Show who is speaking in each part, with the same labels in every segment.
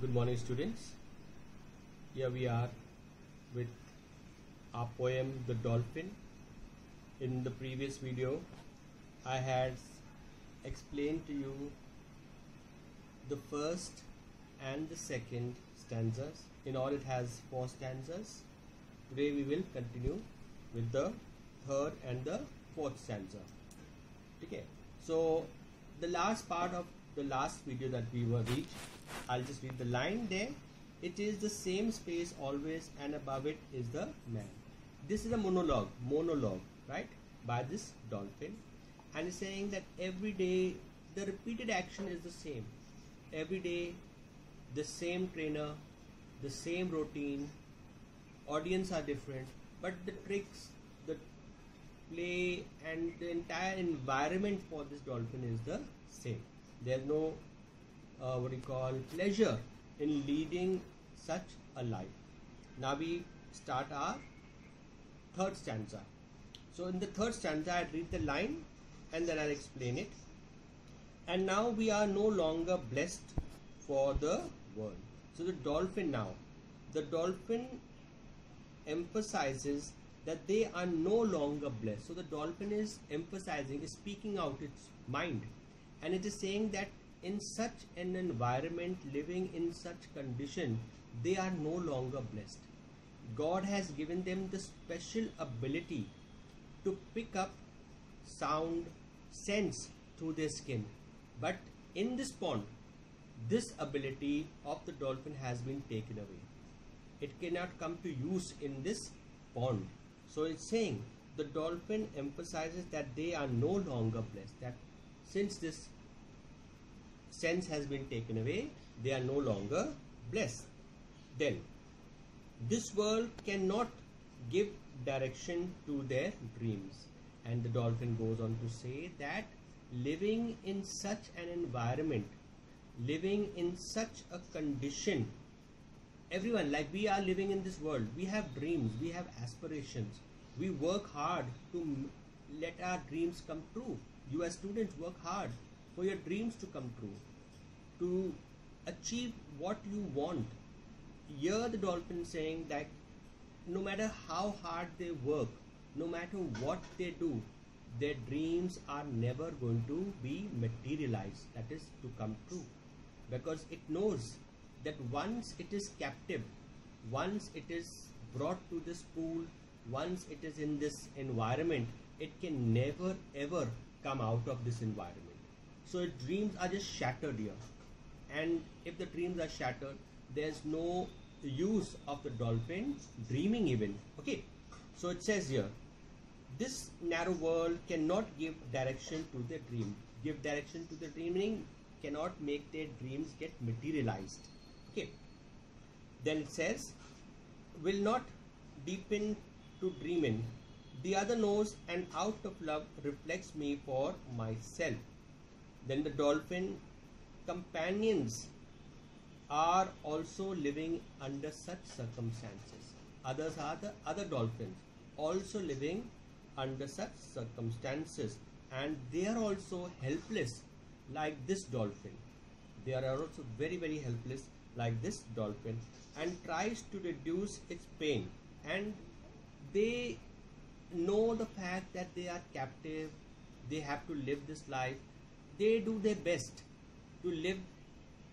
Speaker 1: Good morning, students. Here we are with our poem The Dolphin. In the previous video I had explained to you the first and the second stanzas. In all it has 4 stanzas. Today we will continue with the third and the fourth stanza. Okay, so the last part of the last video that we were reached, I'll just read the line there. It is the same space always, and above it is the man. This is a monologue, right, by this dolphin, and it's saying that every day the repeated action is the same. Every day the same trainer, the same routine, audience are different, but the tricks, the play and the entire environment for this dolphin is the same. There's no pleasure in leading such a life. Now we start our third stanza. So in the third stanza I read the line and then I'll explain it. And now we are no longer blessed for the world. So the dolphin emphasizes that they are no longer blessed. So the dolphin is emphasizing, is speaking out its mind, and it is saying that in such an environment, living in such condition, they are no longer blessed. God has given them the special ability to pick up sound, sense through their skin. But in this pond, this ability of the dolphin has been taken away. It cannot come to use in this pond. So it's saying the dolphin emphasizes that they are no longer blessed, that since this sense has been taken away, they are no longer blessed. Then this world cannot give direction to their dreams. And the dolphin goes on to say that living in such an environment, living in such a condition, everyone, like we are living in this world, we have dreams, we have aspirations, we work hard to let our dreams come true. You as students work hard for your dreams to come true, to achieve what you want. Here the dolphin is saying that no matter how hard they work, no matter what they do, their dreams are never going to be materialized, that is to come true, because it knows that once it is captive, once it is brought to this pool, once it is in this environment, it can never ever come out of this environment. So its dreams are just shattered here, and if the dreams are shattered, there's no use of the dolphin dreaming even. Okay, so it says here, this narrow world cannot give direction to their dream. Give direction to the dreaming, cannot make their dreams get materialized. Okay, then it says, will not deepen to dream in. The other knows, and out of love reflects me for myself. Then the dolphin companions are also living under such circumstances. Others are the other dolphins also living under such circumstances, and they are also helpless like this dolphin. They are also very, very helpless like this dolphin, and tries to reduce its pain. And they know the fact that they are captive, they have to live this life. They do their best to live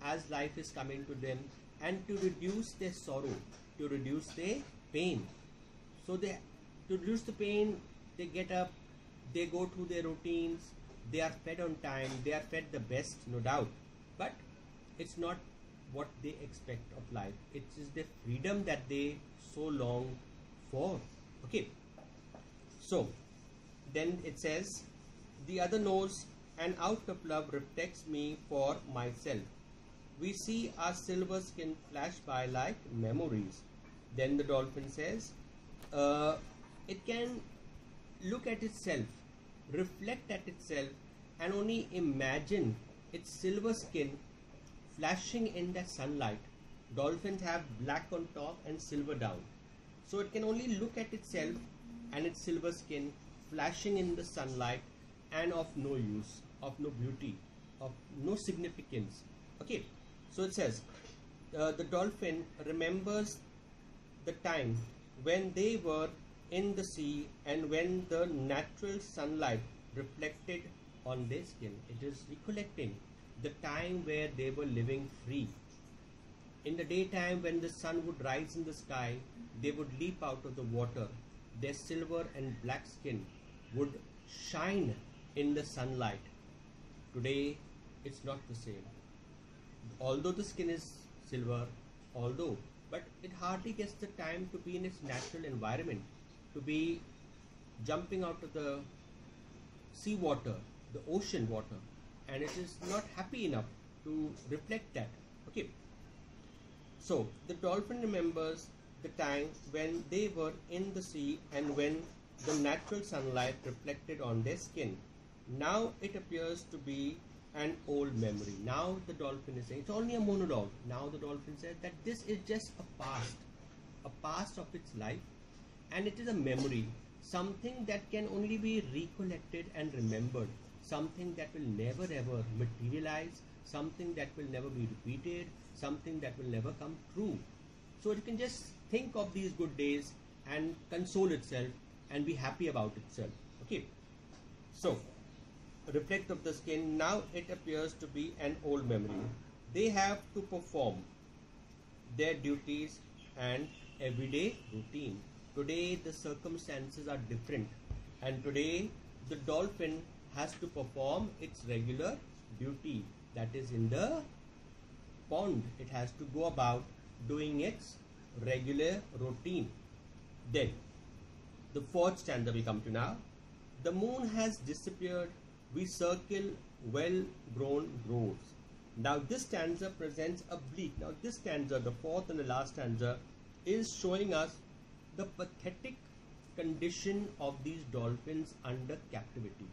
Speaker 1: as life is coming to them, and to reduce their sorrow, to reduce their pain. So to reduce the pain, they get up, they go through their routines, they are fed on time, they are fed the best, no doubt, but it's not what they expect of life. It is the freedom that they so long for. Okay, so then it says, the other knows, and out of love reflects me for myself. We see our silver skin flash by like memories. Then the dolphin says, it can look at itself, reflect at itself, and only imagine its silver skin flashing in that sunlight. Dolphins have black on top and silver down. So it can only look at itself and its silver skin flashing in the sunlight, and of no use, of no beauty, of no significance. Okay, so it says, the dolphin remembers the time when they were in the sea and when the natural sunlight reflected on their skin. It is recollecting the time where they were living free. In the daytime, when the sun would rise in the sky, they would leap out of the water. Their silver and black skin would shine in the sunlight. Today, it's not the same. Although the skin is silver, but it hardly gets the time to be in its natural environment, to be jumping out of the sea water, the ocean water, and it is not happy enough to reflect that. Okay. So the dolphin remembers the time when they were in the sea and when the natural sunlight reflected on their skin. Now it appears to be an old memory. Now the dolphin is saying, it's only a monologue. Now the dolphin says that this is just a past of its life, and it is a memory, something that can only be recollected and remembered, something that will never ever materialize, something that will never be repeated, something that will never come true. So it can just think of these good days and console itself and be happy about itself. Okay. So reflect of the skin. Now it appears to be an old memory. They have to perform their duties and everyday routine. Today the circumstances are different, and today the dolphin has to perform its regular duty, that is in the pond. It has to go about doing its regular routine. Then the fourth stanza we come to now. The moon has disappeared, we circle well-grown groves. Now this stanza presents a bleak. Now this stanza, the fourth and the last stanza, is showing us the pathetic condition of these dolphins under captivity.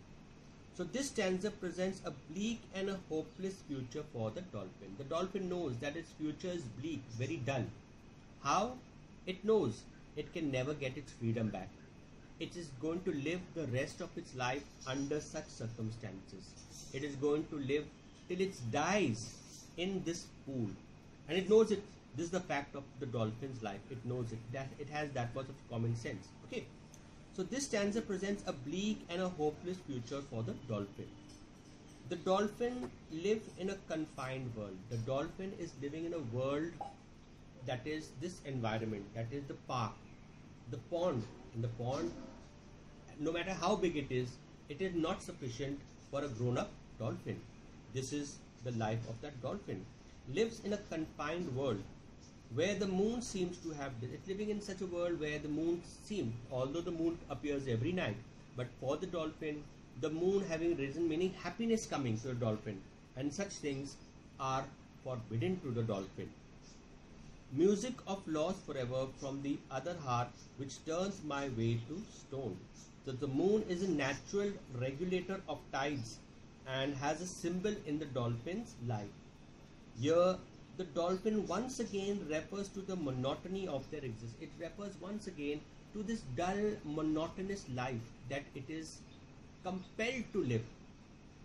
Speaker 1: So this stanza presents a bleak and a hopeless future for the dolphin. The dolphin knows that its future is bleak, very dull. How? It knows it can never get its freedom back. It is going to live the rest of its life under such circumstances. It is going to live till it dies in this pool. And it knows it. This is the fact of the dolphin's life. It knows it. That it has that much of common sense. Okay. So this stanza presents a bleak and a hopeless future for the dolphin. The dolphin lives in a confined world. The dolphin is living in a world that is this environment, that is the park, the pond. In the pond, no matter how big it is not sufficient for a grown-up dolphin. This is the life of that dolphin. Lives in a confined world where the moon seems to have, it's living in such a world where the moon seems, although the moon appears every night, but for the dolphin, the moon having risen, meaning happiness coming to the dolphin, and such things are forbidden to the dolphin. Music of lost forever from the other heart, which turns my way to stone. So the moon is a natural regulator of tides and has a symbol in the dolphin's life. Here the dolphin once again refers to the monotony of their existence. It refers once again to this dull, monotonous life that it is compelled to live.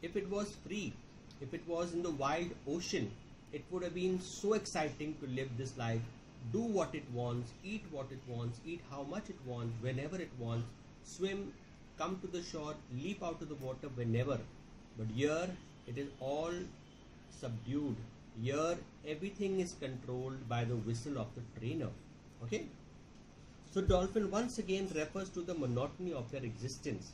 Speaker 1: If it was free, if it was in the wild ocean, it would have been so exciting to live this life, do what it wants, eat what it wants, eat how much it wants, whenever it wants, swim, come to the shore, leap out of the water whenever. But here it is all subdued. Here everything is controlled by the whistle of the trainer. Okay. So dolphin once again refers to the monotony of their existence.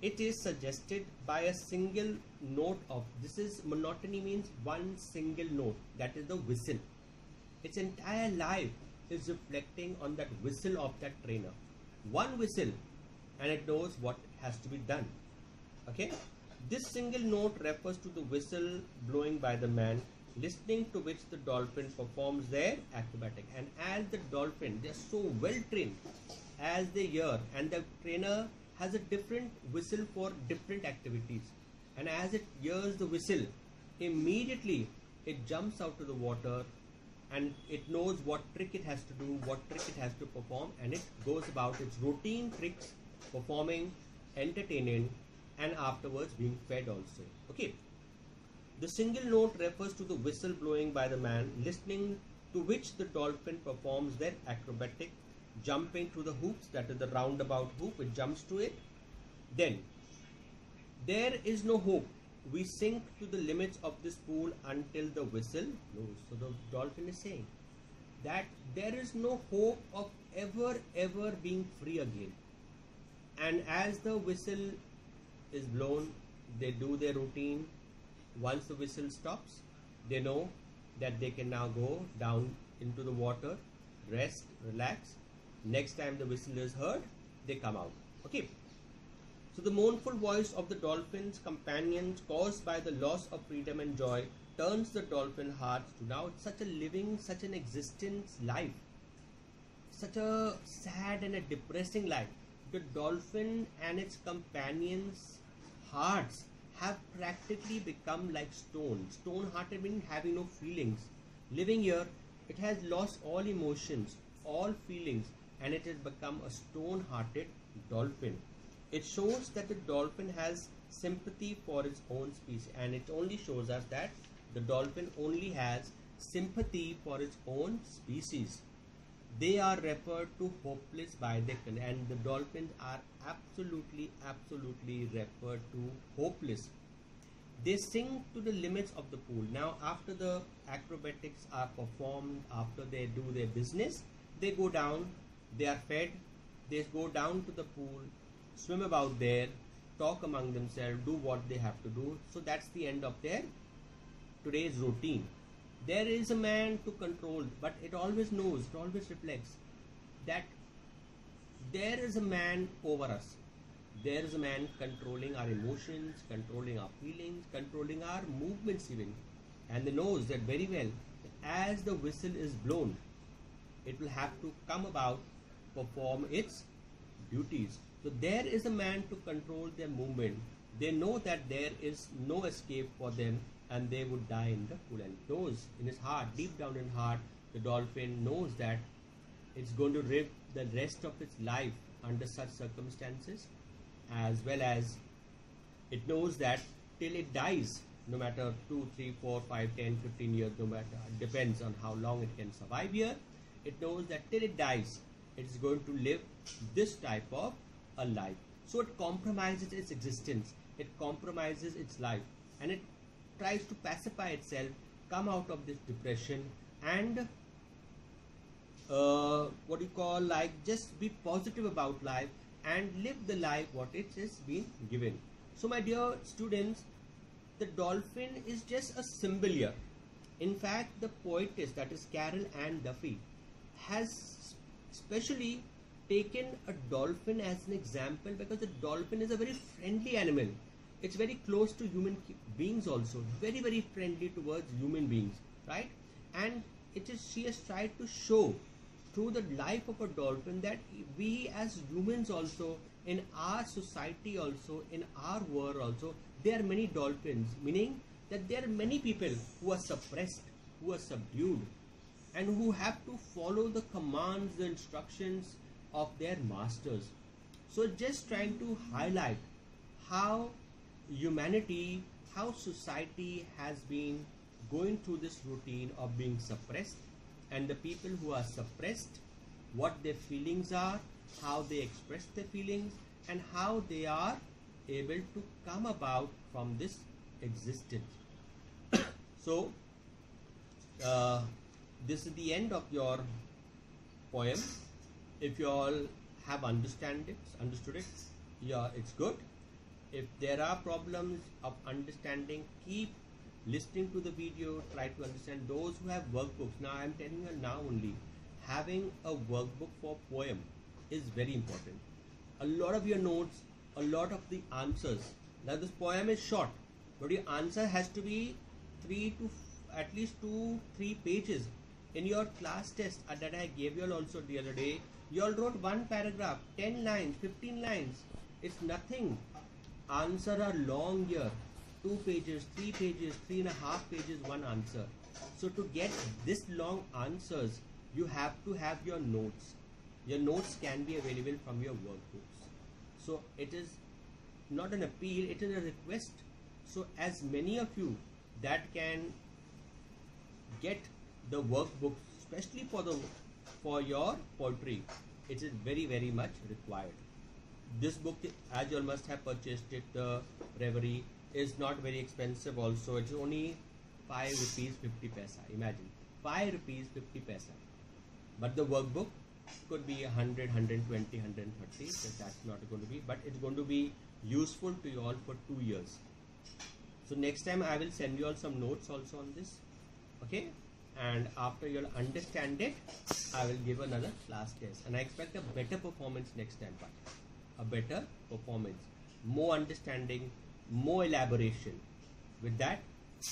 Speaker 1: It is suggested by a single note of, this is monotony, means one single note, that is the whistle. Its entire life is reflecting on that whistle of that trainer. One whistle and it knows what has to be done. Okay. This single note refers to the whistle blowing by the man, listening to which the dolphin performs their acrobatic. And as the dolphin, they are so well trained, as they hear, and the trainer has a different whistle for different activities, and as it hears the whistle, immediately it jumps out of the water and it knows what trick it has to do, what trick it has to perform, and it goes about its routine tricks, performing, entertaining, and afterwards being fed also. Okay. The single note refers to the whistle blowing by the man, listening to which the dolphin performs their acrobatic jumping through the hoops, that is the roundabout hoop, it jumps to it. Then, there is no hope. We sink to the limits of this pool until the whistle blows. So the dolphin is saying that there is no hope of ever being free again. And as the whistle is blown, they do their routine. Once the whistle stops, they know that they can now go down into the water, rest, relax. Next time the whistle is heard, they come out. Okay. So the mournful voice of the dolphin's companions, caused by the loss of freedom and joy, turns the dolphin hearts to now such a living, such an existence life, such a sad and a depressing life. The dolphin and its companions' hearts have practically become like stone. Stone-hearted meaning having no feelings. Living here, it has lost all emotions, all feelings, and it has become a stone-hearted dolphin. It shows that the dolphin has sympathy for its own species, and it only shows us that the dolphin only has sympathy for its own species. They are referred to hopeless by the, and the dolphins are absolutely referred to hopeless. They sink to the limits of the pool. Now after the acrobatics are performed, after they do their business, they go down, they are fed, they go down to the pool, swim about there, talk among themselves, do what they have to do. So that's the end of their today's routine. There is a man to control, but it always knows, it always reflects that there is a man over us. There is a man controlling our emotions, controlling our feelings, controlling our movements even. And they knows that very well that as the whistle is blown, it will have to come about, perform its duties. So there is a man to control their movement. They know that there is no escape for them, and they would die in the pool. And knows in his heart, deep down in heart, the dolphin knows that it's going to live the rest of its life under such circumstances, as well as it knows that till it dies, no matter 2, 3, 4, 5, 10, 15 years, no matter, depends on how long it can survive here, it knows that till it dies, it is going to live this type of a life. So it compromises its existence, it compromises its life, and it tries to pacify itself, come out of this depression, and what you call, like, just be positive about life and live the life what it is being given. So my dear students, the dolphin is just a symbol here. In fact, the poetess, that is Carol Ann Duffy, has specially taken a dolphin as an example because the dolphin is a very friendly animal. It's very close to human beings also, very friendly towards human beings, right? And she has tried to show through the life of a dolphin that we as humans also, in our society also, in our world also, there are many dolphins, meaning that there are many people who are suppressed, who are subdued, and who have to follow the commands, the instructions of their masters. So just trying to highlight how humanity, how society has been going through this routine of being suppressed, and the people who are suppressed, what their feelings are, how they express their feelings, and how they are able to come about from this existence. So this is the end of your poem. If you all have understood it, yeah, it's good. If there are problems of understanding, keep listening to the video, try to understand. Those who have workbooks, now I am telling you now only, having a workbook for poem is very important. A lot of your notes, a lot of the answers. Now this poem is short, but your answer has to be at least 2-3 pages. In your class test that I gave you all also the other day, you all wrote one paragraph, 10 lines, 15 lines. It's nothing. Answer are long here, 2 pages, 3 pages, 3.5 pages, one answer. So to get this long answers, you have to have your notes. Your notes can be available from your workbooks. So it is not an appeal, it is a request. So as many of you that can get the workbooks especially for your poetry. It is very much required. This book, as you all must have purchased it, the Reverie, is not very expensive also. It's only 5 rupees 50 paisa. Imagine, 5 rupees 50 paisa. But the workbook could be 100, 120, 130. So that's not going to be, but it's going to be useful to you all for 2 years. So next time I will send you all some notes also on this. Okay? And after you'll understand it, I will give another class test. And I expect a better performance next time. But a better performance, more understanding, more elaboration. With that,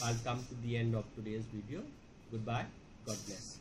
Speaker 1: I'll come to the end of today's video. Goodbye. God bless.